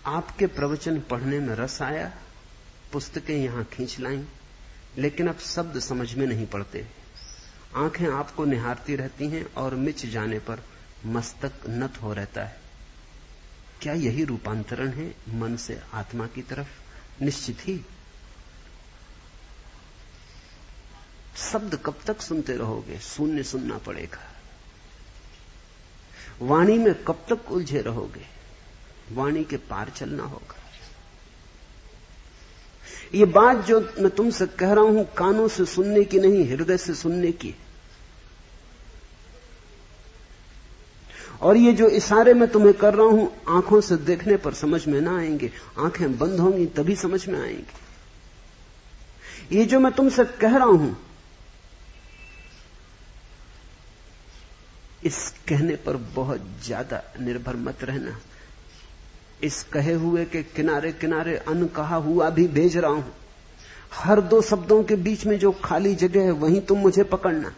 आपके प्रवचन पढ़ने में रस आया, पुस्तकें यहां खींच लाई, लेकिन अब शब्द समझ में नहीं पड़ते। आंखें आपको निहारती रहती हैं और मिच जाने पर मस्तक नत हो रहता है। क्या यही रूपांतरण है मन से आत्मा की तरफ? निश्चित ही। शब्द कब तक सुनते रहोगे? शून्य सुनना पड़ेगा। वाणी में कब तक उलझे रहोगे? वाणी के पार चलना होगा। ये बात जो मैं तुमसे कह रहा हूं कानों से सुनने की नहीं, हृदय से सुनने की। और ये जो इशारे मैं तुम्हें कर रहा हूं आंखों से देखने पर समझ में ना आएंगे, आंखें बंद होंगी तभी समझ में आएंगे। ये जो मैं तुमसे कह रहा हूं इस कहने पर बहुत ज्यादा निर्भर मत रहना। इस कहे हुए के किनारे किनारे अनकहा हुआ भी भेज रहा हूं। हर दो शब्दों के बीच में जो खाली जगह है वहीं तुम मुझे पकड़ना।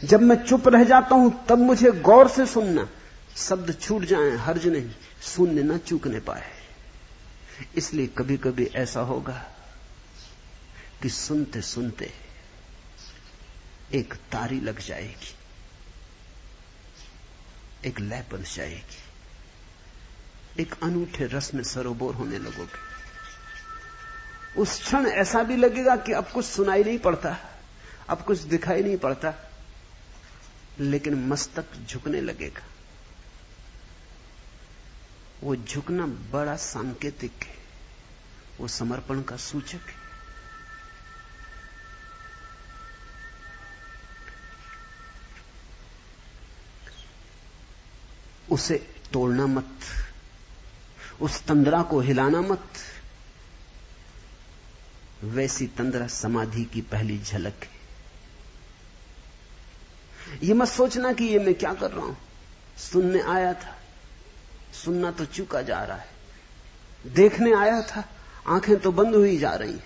जब मैं चुप रह जाता हूं तब मुझे गौर से सुनना। शब्द छूट जाएं हर्ज नहीं, शून्य न चूकने पाए। इसलिए कभी कभी ऐसा होगा कि सुनते सुनते एक तारी लग जाएगी, एक लय बन जाएगी, एक अनूठे रस में सरोबोर होने लगोगे। उस क्षण ऐसा भी लगेगा कि अब कुछ सुनाई नहीं पड़ता, अब कुछ दिखाई नहीं पड़ता, लेकिन मस्तक झुकने लगेगा। वो झुकना बड़ा सांकेतिक है, वो समर्पण का सूचक है। उसे तोड़ना मत, उस तंद्रा को हिलाना मत। वैसी तंद्रा समाधि की पहली झलक है। ये मत सोचना कि ये मैं क्या कर रहा हूं, सुनने आया था, सुनना तो चूका जा रहा है, देखने आया था, आंखें तो बंद हुई जा रही हैं।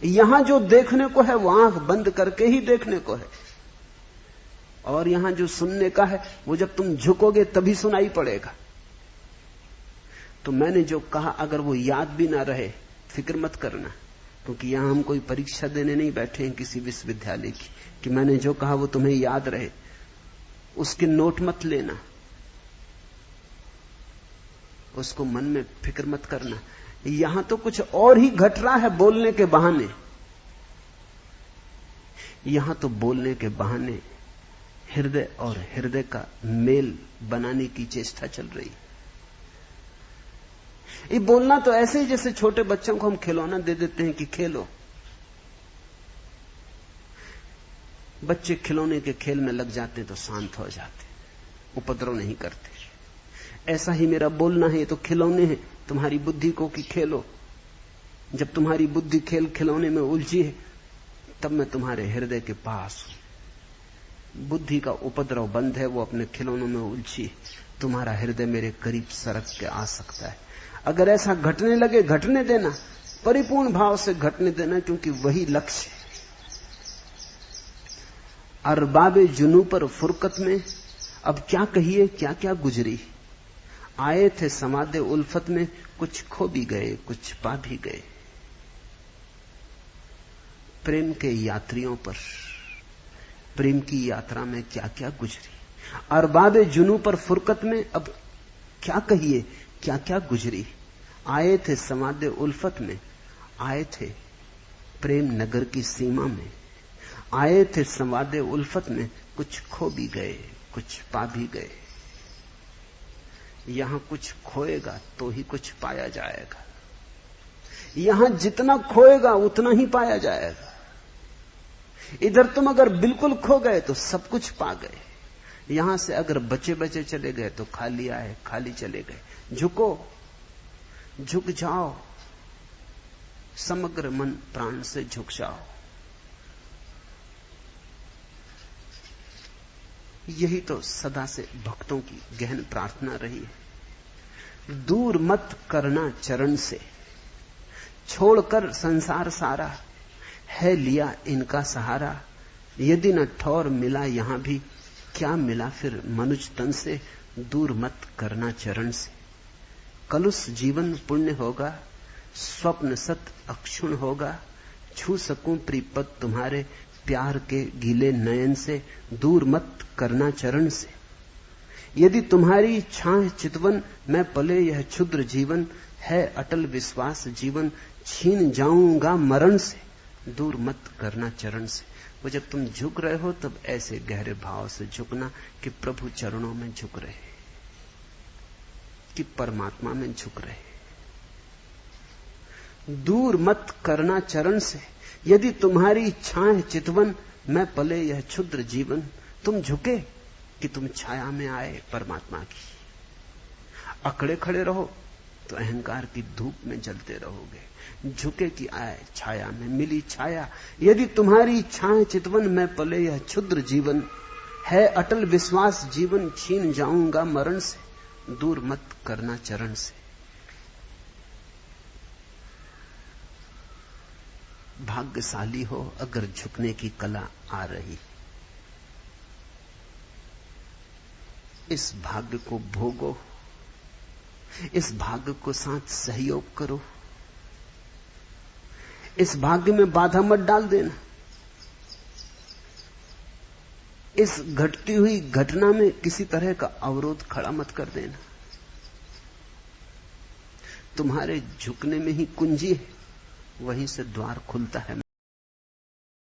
यहां जो देखने को है वो आंख बंद करके ही देखने को है, और यहां जो सुनने का है वो जब तुम झुकोगे तभी सुनाई पड़ेगा। तो मैंने जो कहा अगर वो याद भी ना रहे फिक्र मत करना, क्योंकि यहां हम कोई परीक्षा देने नहीं बैठे हैं किसी विश्वविद्यालय की कि मैंने जो कहा वो तुम्हें याद रहे। उसके नोट मत लेना, उसको मन में फिक्र मत करना। यहां तो कुछ और ही घट रहा है बोलने के बहाने। यहां तो बोलने के बहाने हृदय और हृदय का मेल बनाने की चेष्टा चल रही। ये बोलना तो ऐसे ही जैसे छोटे बच्चों को हम खिलौना दे देते हैं कि खेलो। बच्चे खिलौने के खेल में लग जाते तो शांत हो जाते, उपद्रव नहीं करते। ऐसा ही मेरा बोलना है, ये तो खिलौने हैं तुम्हारी बुद्धि को कि खेलो। जब तुम्हारी बुद्धि खेल खिलौने में उलझी है तब मैं तुम्हारे हृदय के पास हूं। बुद्धि का उपद्रव बंद है, वो अपने खिलौनों में उलझी, तुम्हारा हृदय मेरे करीब सरक के आ सकता है। अगर ऐसा घटने लगे घटने देना, परिपूर्ण भाव से घटने देना, क्योंकि वही लक्ष्य है। अरबाबे जुनू पर फुरकत में अब क्या कहिए क्या क्या गुजरी। आए थे समादे उल्फत में, कुछ खो भी गए कुछ पा भी गए। प्रेम के यात्रियों पर, प्रेम की यात्रा में क्या क्या गुजरी। अरबाबे जुनू पर फुरकत में अब क्या कहिए क्या क्या गुजरी। आए थे समादे उल्फत में, आए थे प्रेम नगर की सीमा में, आए थे समादे उल्फत में, कुछ खो भी गए कुछ पा भी गए। यहां कुछ खोएगा तो ही कुछ पाया जाएगा। यहां जितना खोएगा उतना ही पाया जाएगा। इधर तुम अगर बिल्कुल खो गए तो सब कुछ पा गए। यहां से अगर बचे बचे चले गए तो खाली आए खाली चले गए। झुको, झुक जाओ, समग्र मन प्राण से झुक जाओ। यही तो सदा से भक्तों की गहन प्रार्थना रही है। दूर मत करना चरण से, छोड़कर संसार सारा, है लिया इनका सहारा। यदि न ठौर मिला यहां भी, क्या मिला फिर मनुज तन से, दूर मत करना चरण से। कलुष जीवन पुण्य होगा, स्वप्न सत अक्षुण होगा। छू सकूं प्रीपद तुम्हारे, प्यार के गीले नयन से, दूर मत करना चरण से। यदि तुम्हारी छाह चितवन, मैं पले यह क्षुद्र जीवन। है अटल विश्वास जीवन, छीन जाऊंगा मरण से, दूर मत करना चरण से। वो जब तुम झुक रहे हो तब ऐसे गहरे भाव से झुकना कि प्रभु चरणों में झुक रहे, कि परमात्मा में झुक रहे। दूर मत करना चरण से। यदि तुम्हारी छाह चितवन, मैं पले यह क्षुद्र जीवन। तुम झुके कि तुम छाया में आए परमात्मा की। अकड़े खड़े रहो तो अहंकार की धूप में जलते रहोगे। झुके कि आए छाया में, मिली छाया। यदि तुम्हारी छाह चितवन, मैं पले यह क्षुद्र जीवन। है अटल विश्वास जीवन, छीन जाऊंगा मरण से, दूर मत करना चरण से। भाग्यशाली हो अगर झुकने की कला आ रही। इस भाग्य को भोगो, इस भाग्य को साथ सहयोग करो। इस भाग्य में बाधा मत डाल देना। इस घटती हुई घटना में किसी तरह का अवरोध खड़ा मत कर देना। तुम्हारे झुकने में ही कुंजी है, वहीं से द्वार खुलता है।